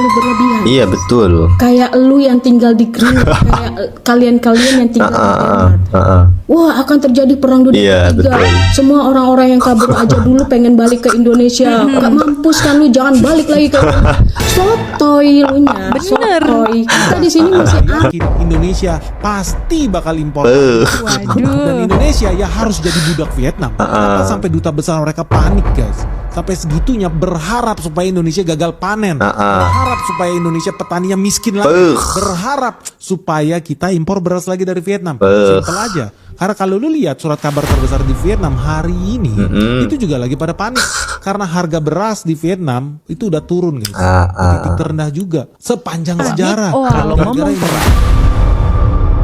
terlalu berlebihan. Iya betul. Kayak lu yang tinggal di Greenland, kayak kalian-kalian yang tinggal di Denmark. Wah, akan terjadi perang dunia Iya, ketiga. betul. Semua orang-orang yang kabur aja dulu pengen balik ke Indonesia. Gak mampus kan lu, jangan balik lagi ke sotoy lu nya. Sotoy. Kita di sini masih Indonesia pasti bakal impor. Waduh. Dan Indonesia ya harus jadi budak Vietnam. Kenapa sampai duta besar mereka panik, guys? Sampai segitunya berharap supaya Indonesia gagal panen. Berharap supaya Indonesia petaninya miskin lagi. Berharap supaya kita impor beras lagi dari Vietnam. Simpel aja. Karena kalau lu lihat surat kabar terbesar di Vietnam hari ini, itu juga lagi pada panik. Karena harga beras di Vietnam itu udah turun, guys. Titik terendah juga sepanjang sejarah. Kalau ngomong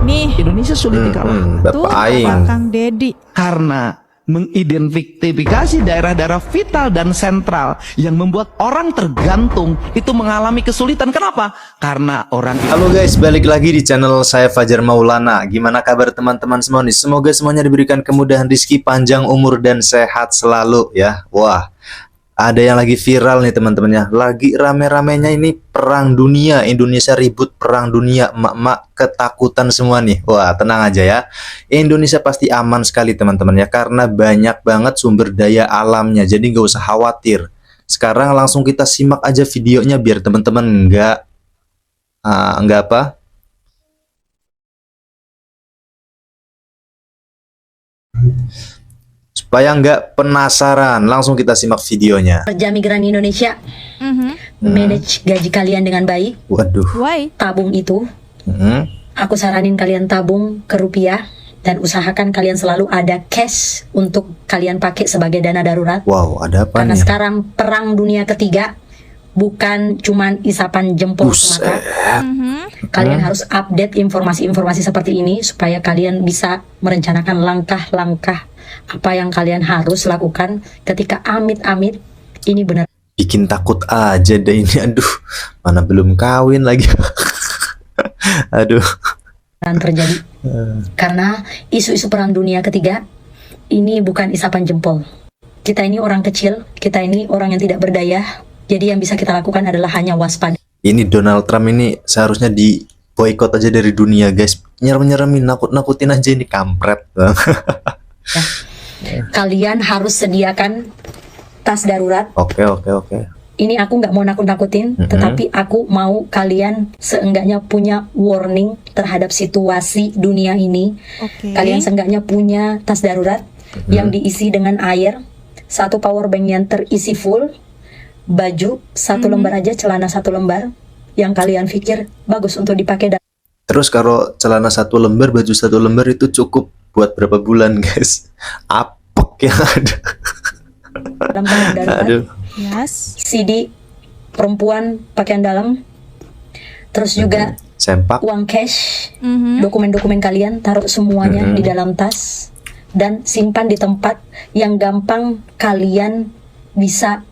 nih Indonesia sulit dikalahkan. Bapak Aing. Kang Dedi. Karena mengidentifikasi daerah-daerah vital dan sentral yang membuat orang tergantung itu mengalami kesulitan. Kenapa? Karena orang Halo guys, balik lagi di channel saya Fajar Maulana. Gimana kabar teman-teman semua nih? Semoga semuanya diberikan kemudahan rezeki, panjang umur dan sehat selalu ya. Wah, ada yang lagi viral nih teman-teman ya. Lagi rame-ramenya ini perang dunia. Indonesia ribut perang dunia. Emak-emak ketakutan semua nih. Wah, tenang aja ya. Indonesia pasti aman sekali teman-teman ya. Karena banyak banget sumber daya alamnya. Jadi nggak usah khawatir. Sekarang langsung kita simak aja videonya biar teman-teman nggak apa? Supaya nggak penasaran, langsung kita simak videonya. Kerja migran Indonesia, manage gaji kalian dengan baik. Waduh. Why? Tabung itu, aku saranin kalian tabung ke rupiah dan usahakan kalian selalu ada cash untuk kalian pakai sebagai dana darurat. Wow, ada apa Karena nih? sekarang perang dunia ketiga bukan cuman isapan jempol semata. Kalian harus update informasi-informasi seperti ini supaya kalian bisa merencanakan langkah-langkah apa yang kalian harus lakukan ketika amit-amit ini benar Bikin takut aja deh ini. Aduh, mana belum kawin lagi. Aduh. terjadi. Karena isu-isu perang dunia ketiga ini bukan isapan jempol. Kita ini orang kecil, kita ini orang yang tidak berdaya. Jadi yang bisa kita lakukan adalah hanya waspada. Ini Donald Trump ini seharusnya di boykot aja dari dunia guys. Nyerem-nyeremin, nakut-nakutin aja ini kampret. Kalian harus sediakan tas darurat. Oke. Ini aku nggak mau nakut-nakutin, tetapi aku mau kalian seenggaknya punya warning terhadap situasi dunia ini. Oke. Kalian seenggaknya punya tas darurat yang diisi dengan air, satu power bank yang terisi full, baju satu lembar aja, celana satu lembar yang kalian pikir bagus untuk dipakai. Terus kalau celana satu lembar, baju satu lembar itu cukup buat berapa bulan guys? Apek yang ada. Dalam barang darurat, Aduh. Yes. CD perempuan pakaian dalam, terus juga Sempak. uang cash, dokumen-dokumen kalian taruh semuanya di dalam tas dan simpan di tempat yang gampang kalian bisa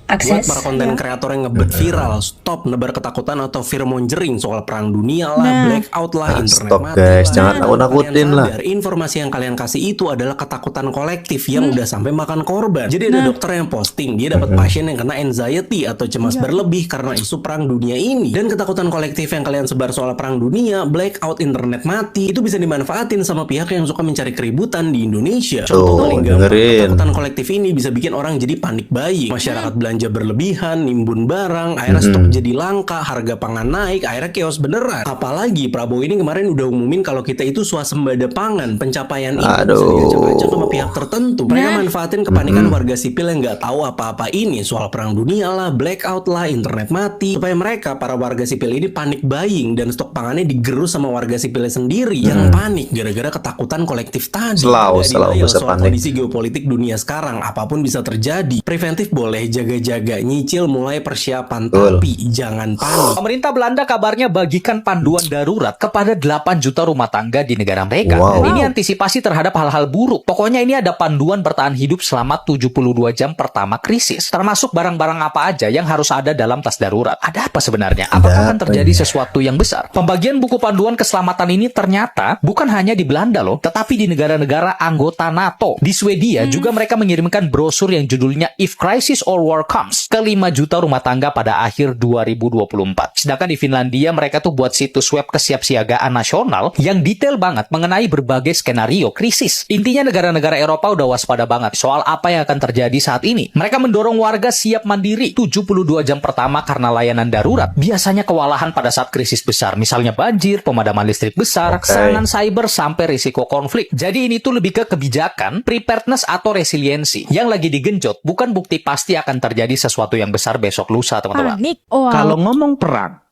Buat akses. para konten kreator yang ngebet viral, stop nebar ketakutan atau fear mongering soal perang dunia lah, blackout lah, internet Stop mati guys, lah. jangan nakut-nakutin Kalian lah. sadar, informasi yang kalian kasih itu adalah ketakutan kolektif yang udah sampai makan korban. Jadi ada dokter yang posting, dia dapat pasien yang kena anxiety atau cemas berlebih karena isu perang dunia ini. Dan ketakutan kolektif yang kalian sebar soal perang dunia, blackout, internet mati, itu bisa dimanfaatin sama pihak yang suka mencari keributan di Indonesia. Contoh paling gampang, dengerin. ketakutan kolektif ini bisa bikin orang jadi panik buying. Masyarakat belanja berlebihan, nimbun barang, akhirnya stok jadi langka, harga pangan naik, akhirnya chaos beneran. Apalagi Prabowo ini kemarin udah umumin kalau kita itu swasembada pangan. Pencapaian itu bisa diacak-acak sama pihak tertentu. Mereka manfaatin kepanikan warga sipil yang nggak tahu apa-apa ini soal perang dunia lah, blackout lah, internet mati, supaya mereka para warga sipil ini panik buying dan stok pangannya digerus sama warga sipilnya sendiri yang panik gara-gara ketakutan kolektif tadi. Selalu Nggak bisa soal panik. kondisi geopolitik dunia sekarang, apapun bisa terjadi. Preventif boleh, jaga-jaga, nyicil mulai persiapan, tapi jangan panik. Pemerintah Belanda kabarnya bagikan panduan darurat kepada 8 juta rumah tangga di negara mereka. Wow. Dan ini antisipasi terhadap hal-hal buruk. Pokoknya ini ada panduan bertahan hidup selama 72 jam pertama krisis. Termasuk barang-barang apa aja yang harus ada dalam tas darurat. Ada apa sebenarnya? Apakah akan terjadi sesuatu yang besar? Pembagian buku panduan keselamatan ini ternyata bukan hanya di Belanda loh, tetapi di negara-negara anggota NATO. Di Swedia juga mereka mengirimkan brosur yang judulnya If Crisis or War telecoms ke 5 juta rumah tangga pada akhir 2024. Sedangkan di Finlandia mereka tuh buat situs web kesiapsiagaan nasional yang detail banget mengenai berbagai skenario krisis. Intinya negara-negara Eropa udah waspada banget soal apa yang akan terjadi saat ini. Mereka mendorong warga siap mandiri 72 jam pertama karena layanan darurat. Biasanya kewalahan pada saat krisis besar, misalnya banjir, pemadaman listrik besar, serangan cyber sampai risiko konflik. Jadi ini tuh lebih ke kebijakan, preparedness atau resiliensi yang lagi digenjot, bukan bukti pasti akan terjadi sesuatu yang besar besok lusa, teman-teman. Panik. Kalau ngomong perang,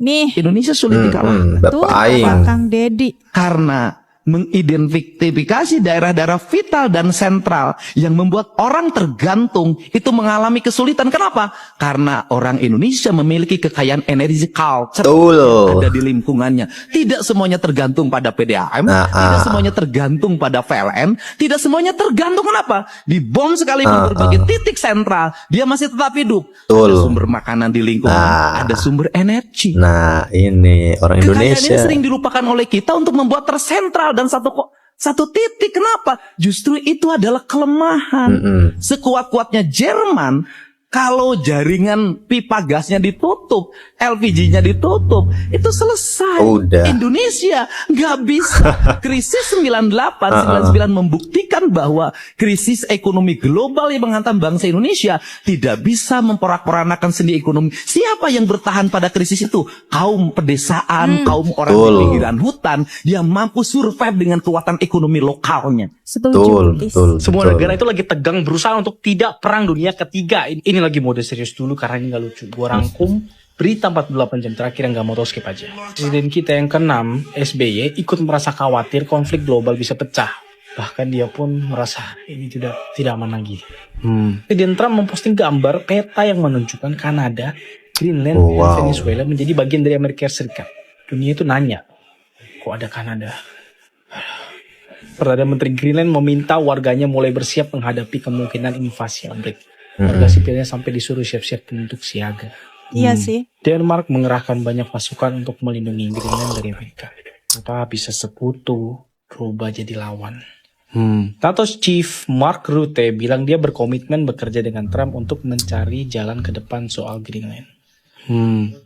Nih, Indonesia sulit dikalahkan. tuh Bapak Aing. Kang Dedi. Karena mengidentifikasi daerah-daerah vital dan sentral yang membuat orang tergantung itu mengalami kesulitan. Kenapa? Karena orang Indonesia memiliki kekayaan energi culture Betul. ada di lingkungannya. Tidak semuanya tergantung pada PDAM, tidak semuanya tergantung pada PLN, tidak semuanya tergantung kenapa? Dibom sekalipun berbagai titik sentral, dia masih tetap hidup. Betul. Ada sumber makanan di lingkungan, ada sumber energi. Nah, ini orang Kekayaan Indonesia. ini sering dilupakan oleh kita untuk membuat tersentral dan satu titik. Kenapa? Justru itu adalah kelemahan. Sekuat-kuatnya Jerman, kalau jaringan pipa gasnya ditutup, LPG-nya ditutup, itu selesai. Udah. Indonesia nggak bisa. Krisis 98-99 membuktikan bahwa krisis ekonomi global yang menghantam bangsa Indonesia tidak bisa memporak-porandakan sendi ekonomi. Siapa yang bertahan pada krisis itu? Kaum pedesaan, kaum orang di pinggiran hutan yang mampu survive dengan kekuatan ekonomi lokalnya. Betul, Setuju. betul. Semua betul. negara itu lagi tegang berusaha untuk tidak perang dunia ketiga. Ini lagi mode serius dulu karena ini gak lucu. Gua rangkum berita 48 jam terakhir yang gak mau tahu, skip aja. Presiden kita yang ke-6, SBY, ikut merasa khawatir konflik global bisa pecah. Bahkan dia pun merasa ini tidak aman lagi. Presiden Trump memposting gambar peta yang menunjukkan Kanada, Greenland, dan Venezuela menjadi bagian dari Amerika Serikat. Dunia itu nanya, kok ada Kanada? Perdana Menteri Greenland meminta warganya mulai bersiap menghadapi kemungkinan invasi Amerika. Warga sipilnya sampai disuruh siap-siap untuk siaga. Iya sih. Denmark mengerahkan banyak pasukan untuk melindungi Greenland dari Amerika. Apa bisa sekutu berubah jadi lawan? NATO Chief Mark Rutte bilang dia berkomitmen bekerja dengan Trump untuk mencari jalan ke depan soal Greenland.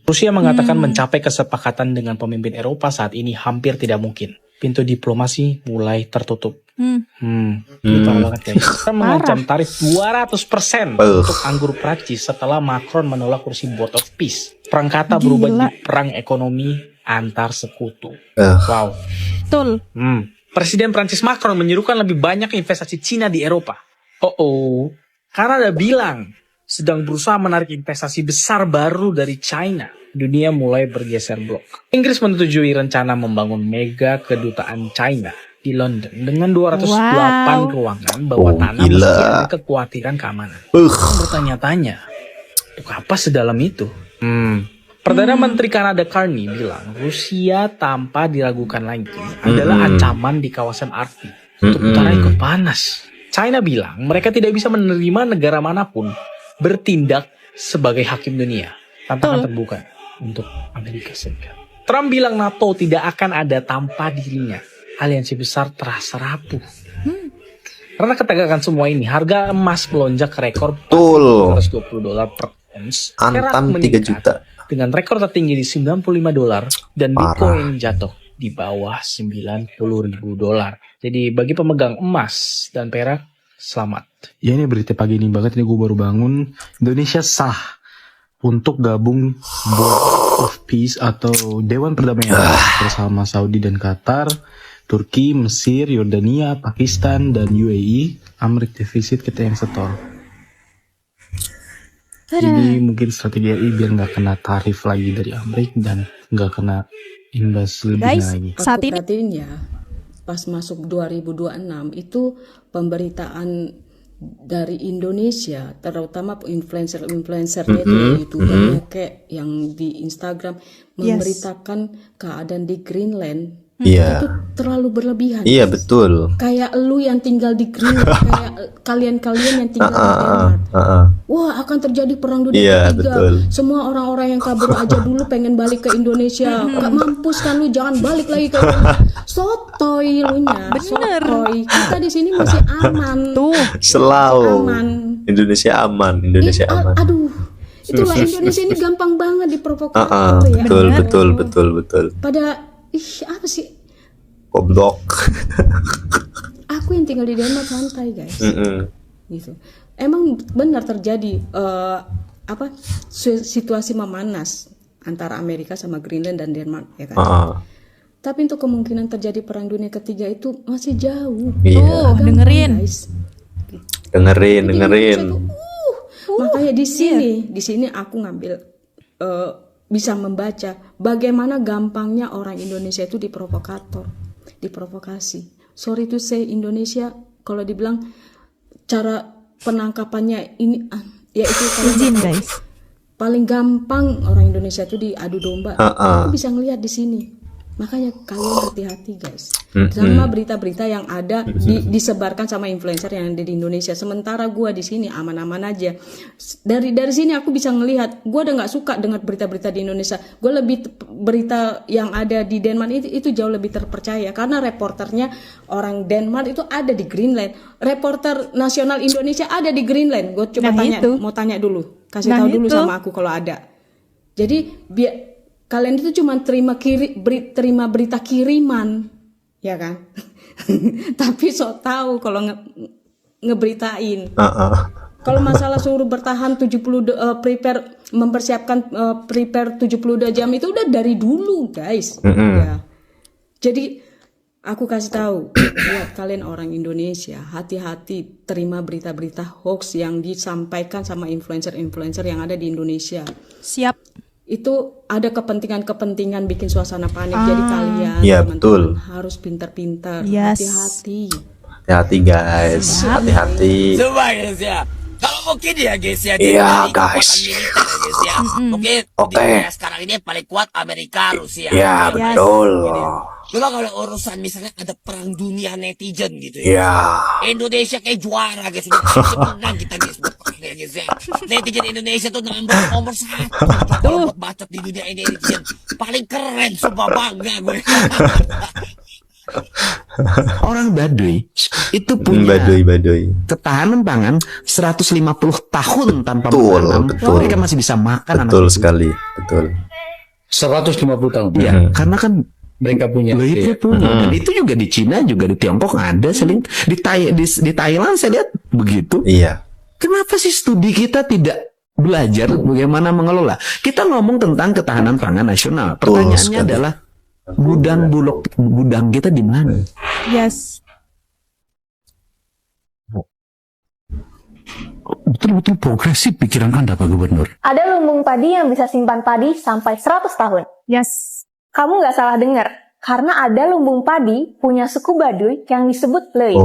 Rusia mengatakan mencapai kesepakatan dengan pemimpin Eropa saat ini hampir tidak mungkin. Pintu diplomasi mulai tertutup. Ini parah banget guys. Kita mengancam tarif 200% untuk anggur Prancis setelah Macron menolak kursi Board of Peace. Perang kata berubah jadi perang ekonomi antar sekutu. Wow. Betul. Presiden Prancis Macron menyerukan lebih banyak investasi Cina di Eropa. Kanada bilang sedang berusaha menarik investasi besar baru dari China. Dunia mulai bergeser blok. Inggris menyetujui rencana membangun mega kedutaan China di London dengan 208 ruangan bawah tanah meski ada kekhawatiran keamanan. Bertanya-tanya, apa sedalam itu? Perdana Menteri Kanada Carney bilang Rusia tanpa diragukan lagi adalah ancaman di kawasan Arktik. Untuk utara ikut panas. China bilang mereka tidak bisa menerima negara manapun bertindak sebagai hakim dunia. Tantangan terbuka untuk Amerika Serikat. Trump bilang NATO tidak akan ada tanpa dirinya. Aliansi besar terasa rapuh. Karena ketegangan semua ini, harga emas melonjak ke rekor $420 per ons. Antam 3 juta. Dengan rekor tertinggi di $95 dan Bitcoin jatuh di bawah $90.000. Jadi bagi pemegang emas dan perak, selamat. Ya ini berita pagi ini banget, ini gue baru bangun. Indonesia sah untuk gabung Board of Peace atau Dewan Perdamaian bersama Saudi dan Qatar, Turki, Mesir, Yordania, Pakistan, dan UAE. Amerika defisit kita yang setor. Ini mungkin strategi RI biar nggak kena tarif lagi dari Amerika dan nggak kena imbas lebih lagi. Saat ini perhatiinnya pas masuk 2026 itu pemberitaan dari Indonesia, terutama influencer-influencernya itu, YouTubernya kayak yang di Instagram memberitakan keadaan di Greenland. Itu terlalu berlebihan. Iya betul. Kayak lu yang tinggal di Greenland, kayak kalian-kalian yang tinggal di Denmark. Wah, akan terjadi perang dunia ketiga. Semua orang-orang yang kabur aja dulu pengen balik ke Indonesia. Gak mampus kan lu, jangan balik lagi ke Indonesia. Sotoy lu nya. Sotoy. Kita di sini masih aman. Selalu. Aman. Indonesia aman, Indonesia aman. Aduh, itulah Indonesia ini gampang banget diprovokator ya. Betul. Pada apa sih? Goblok. Aku yang tinggal di Denmark santai guys. Gitu. Emang benar terjadi situasi memanas antara Amerika sama Greenland dan Denmark ya kan. Tapi untuk kemungkinan terjadi perang dunia ketiga itu masih jauh. Tuh, dengerin. Guys. Dengerin. Makanya di sini aku ngambil bisa membaca bagaimana gampangnya orang Indonesia itu diprovokasi. Sorry to say, Indonesia kalau dibilang cara penangkapannya ini ya itu paling gampang orang Indonesia itu diadu domba. Aku bisa ngelihat di sini. Makanya kalian hati-hati guys sama berita-berita yang ada disebarkan sama influencer yang ada di Indonesia. Sementara gua di sini aman-aman aja. Dari sini aku bisa ngelihat. Gua udah nggak suka dengar berita-berita di Indonesia. Gua lebih berita yang ada di Denmark itu jauh lebih terpercaya karena reporternya orang Denmark itu ada di Greenland. Reporter nasional Indonesia ada di Greenland. Gua coba mau tanya dulu. Kasih tahu dulu sama aku kalau ada. Jadi kalian itu cuma terima berita kiriman, ya kan? Tapi sok tahu kalau ngeberitain. Kalau masalah suruh bertahan 70 mempersiapkan prepare 72 jam itu udah dari dulu, guys. Ya. Jadi aku kasih tahu buat kalian orang Indonesia, hati-hati terima berita-berita hoax yang disampaikan sama influencer-influencer yang ada di Indonesia. Siap. Itu ada kepentingan bikin suasana panik. Jadi kalian teman-teman harus pintar-pintar. Hati-hati. Hati-hati guys. Hati-hati. Kalau mungkin ya guys ya. Iya guys. Mungkin dunia sekarang ini paling kuat Amerika, Rusia. Iya betul. Cuma kalau urusan misalnya ada perang dunia netizen gitu ya. Indonesia kayak juara guys. Menang kita guys. Netizen Indonesia tuh nomor 1 buat bacot di dunia ini. Netizen paling keren, sumpah bangga gue. Orang Baduy itu punya Baduy. ketahanan pangan 150 tahun tanpa menanam. Mereka masih bisa makan. Betul sekali, betul. 150 tahun. Iya, karena kan mereka punya. Dan itu juga di Cina, juga di Tiongkok ada, Selin. Di Thailand saya lihat begitu. Iya. Kenapa sih studi kita tidak belajar bagaimana mengelola? Kita ngomong tentang ketahanan pangan nasional. Pertanyaannya adalah gudang kita di mana? Yes. Betul-betul progresif pikiran Anda, Pak Gubernur. Ada lumbung padi yang bisa simpan padi sampai 100 tahun. Yes. Kamu nggak salah dengar. Karena ada lumbung padi punya suku Baduy yang disebut Leuit.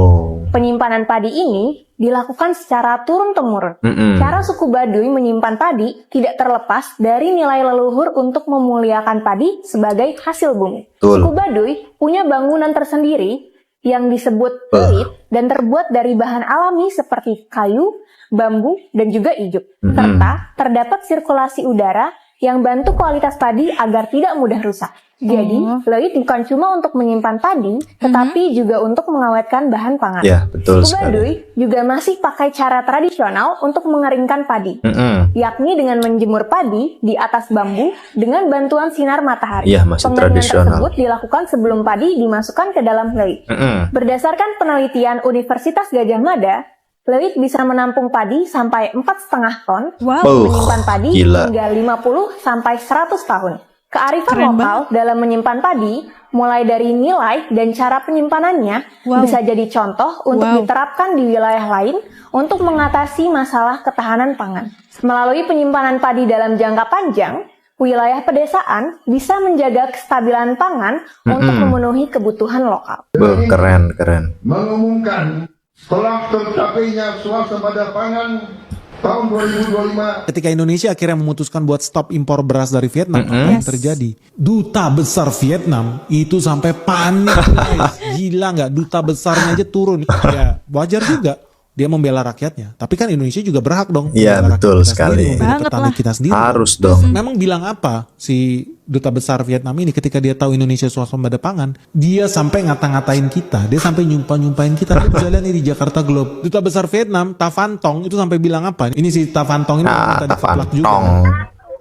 Penyimpanan padi ini dilakukan secara turun-temurun. Cara suku Baduy menyimpan padi tidak terlepas dari nilai leluhur untuk memuliakan padi sebagai hasil bumi. Suku Baduy punya bangunan tersendiri yang disebut Leuit dan terbuat dari bahan alami seperti kayu, bambu, dan juga ijuk. Serta terdapat sirkulasi udara yang bantu kualitas padi agar tidak mudah rusak. Jadi, Leuit bukan cuma untuk menyimpan padi, tetapi juga untuk mengawetkan bahan pangan. Ya, betul Suku sekali. Baduy juga masih pakai cara tradisional untuk mengeringkan padi, yakni dengan menjemur padi di atas bambu dengan bantuan sinar matahari. Iya, masih Pengeringan tradisional. tersebut dilakukan sebelum padi dimasukkan ke dalam Leuit. Berdasarkan penelitian Universitas Gadjah Mada, Leuit bisa menampung padi sampai 4,5 ton, menyimpan padi hingga 50 sampai 100 tahun. Kearifan lokal dalam menyimpan padi, mulai dari nilai dan cara penyimpanannya, bisa jadi contoh untuk diterapkan di wilayah lain untuk mengatasi masalah ketahanan pangan. Melalui penyimpanan padi dalam jangka panjang, wilayah pedesaan bisa menjaga kestabilan pangan untuk memenuhi kebutuhan lokal. Keren. Mengumumkan setelah tercapainya swasembada pangan tahun 2025. Ketika Indonesia akhirnya memutuskan buat stop impor beras dari Vietnam, apa yang terjadi? Duta besar Vietnam itu sampai panik, guys. Gila nggak? Duta besarnya aja turun. Ya wajar juga dia membela rakyatnya. Tapi kan Indonesia juga berhak dong. Iya betul sekali. Petani kita sendiri. Harus dong. Memang bilang apa si duta besar Vietnam ini ketika dia tahu Indonesia swasembada pangan, dia sampai ngata-ngatain kita, dia sampai nyumpahin kita. Lu bisa lihat nih di Jakarta Globe, duta besar Vietnam Ta Van Tong itu sampai bilang apa? Ini si Ta Van Tong ini tadi keplak juga.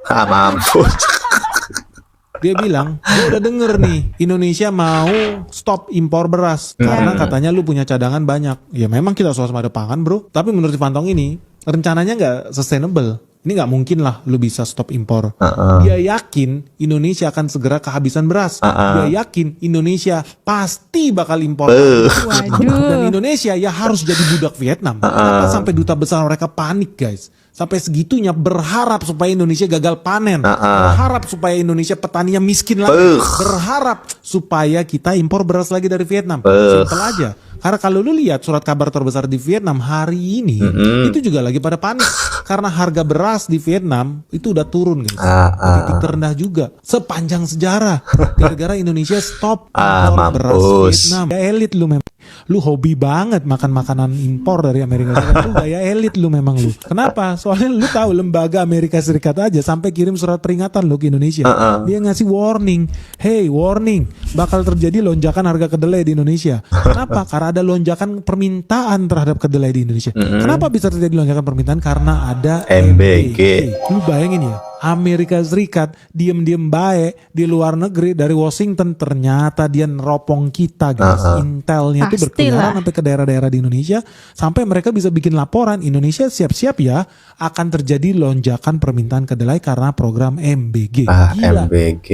Mampus. Dia bilang, gue udah denger nih, Indonesia mau stop impor beras karena katanya lu punya cadangan banyak. Ya memang kita swasembada pangan bro, tapi menurut Van Tong ini rencananya nggak sustainable. Ini nggak mungkin lah lu bisa stop impor. Dia yakin Indonesia akan segera kehabisan beras. Dia yakin Indonesia pasti bakal impor. Dan Indonesia ya harus jadi budak Vietnam. Kenapa sampai duta besar mereka panik guys? Sampai segitunya berharap supaya Indonesia gagal panen. Berharap supaya Indonesia petaninya miskin lagi. Berharap supaya kita impor beras lagi dari Vietnam. Simpel aja. Karena kalau lu lihat surat kabar terbesar di Vietnam hari ini, itu juga lagi pada panik. Karena harga beras di Vietnam itu udah turun guys. Titik terendah juga sepanjang sejarah. Gara-gara Indonesia stop impor beras Vietnam. Ya elit lu memang. Lu hobi banget makan makanan impor dari Amerika Serikat. Lu gaya elit lu memang lu. Kenapa? Soalnya lu tahu lembaga Amerika Serikat aja sampai kirim surat peringatan lu ke Indonesia. Dia ngasih warning. Hey, warning. Bakal terjadi lonjakan harga kedelai di Indonesia. Kenapa? Karena ada lonjakan permintaan terhadap kedelai di Indonesia. Kenapa bisa terjadi lonjakan permintaan? Karena ada MBG. Lu bayangin ya, Amerika Serikat diem-diem baik di luar negeri dari Washington, ternyata dia neropong kita guys. Intelnya itu berkeliaran sampai ke daerah-daerah di Indonesia, sampai mereka bisa bikin laporan, Indonesia siap-siap ya akan terjadi lonjakan permintaan kedelai karena program MBG. Gila. MBG.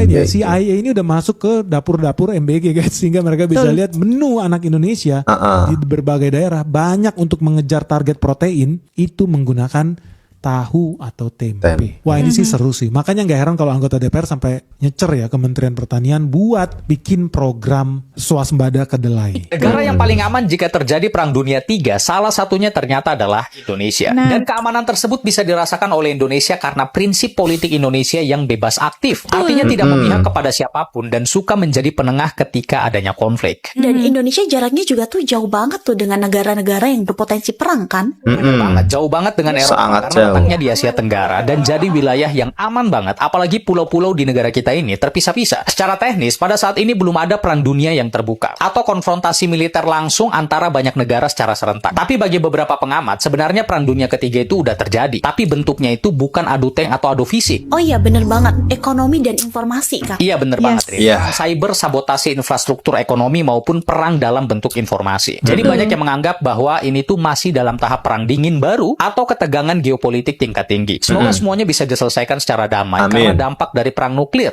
Ya, CIA ini udah masuk ke dapur-dapur MBG guys, sehingga mereka bisa lihat menu anak Indonesia di berbagai daerah. Banyak untuk mengejar target protein itu menggunakan tahu atau tempe. Wah ini sih seru sih. Makanya nggak heran kalau anggota DPR sampai nyecer ya Kementerian Pertanian buat bikin program swasembada kedelai. Negara yang paling aman jika terjadi Perang Dunia III, salah satunya ternyata adalah Indonesia. Dan keamanan tersebut bisa dirasakan oleh Indonesia karena prinsip politik Indonesia yang bebas aktif. Artinya tidak memihak kepada siapapun dan suka menjadi penengah ketika adanya konflik. Dan Indonesia jaraknya juga tuh jauh banget tuh dengan negara-negara yang berpotensi perang kan? Banget, jauh banget dengan Eropa karena letaknya di Asia Tenggara dan jadi wilayah yang aman banget. Apalagi pulau-pulau di negara kita ini terpisah-pisah. Secara teknis, pada saat ini belum ada perang dunia yang terbuka atau konfrontasi militer langsung antara banyak negara secara serentak. Tapi bagi beberapa pengamat, sebenarnya Perang Dunia Ketiga itu udah terjadi. Tapi bentuknya itu bukan adu tank atau adu fisik. Oh iya bener banget, ekonomi dan informasi kan? Iya bener banget, Rin. Cyber, sabotase infrastruktur ekonomi maupun perang dalam bentuk informasi. Jadi banyak yang menganggap bahwa ini tuh masih dalam tahap perang dingin baru atau ketegangan geopolitik tingkat tinggi. Semoga semuanya bisa diselesaikan secara damai karena dampak dari perang nuklir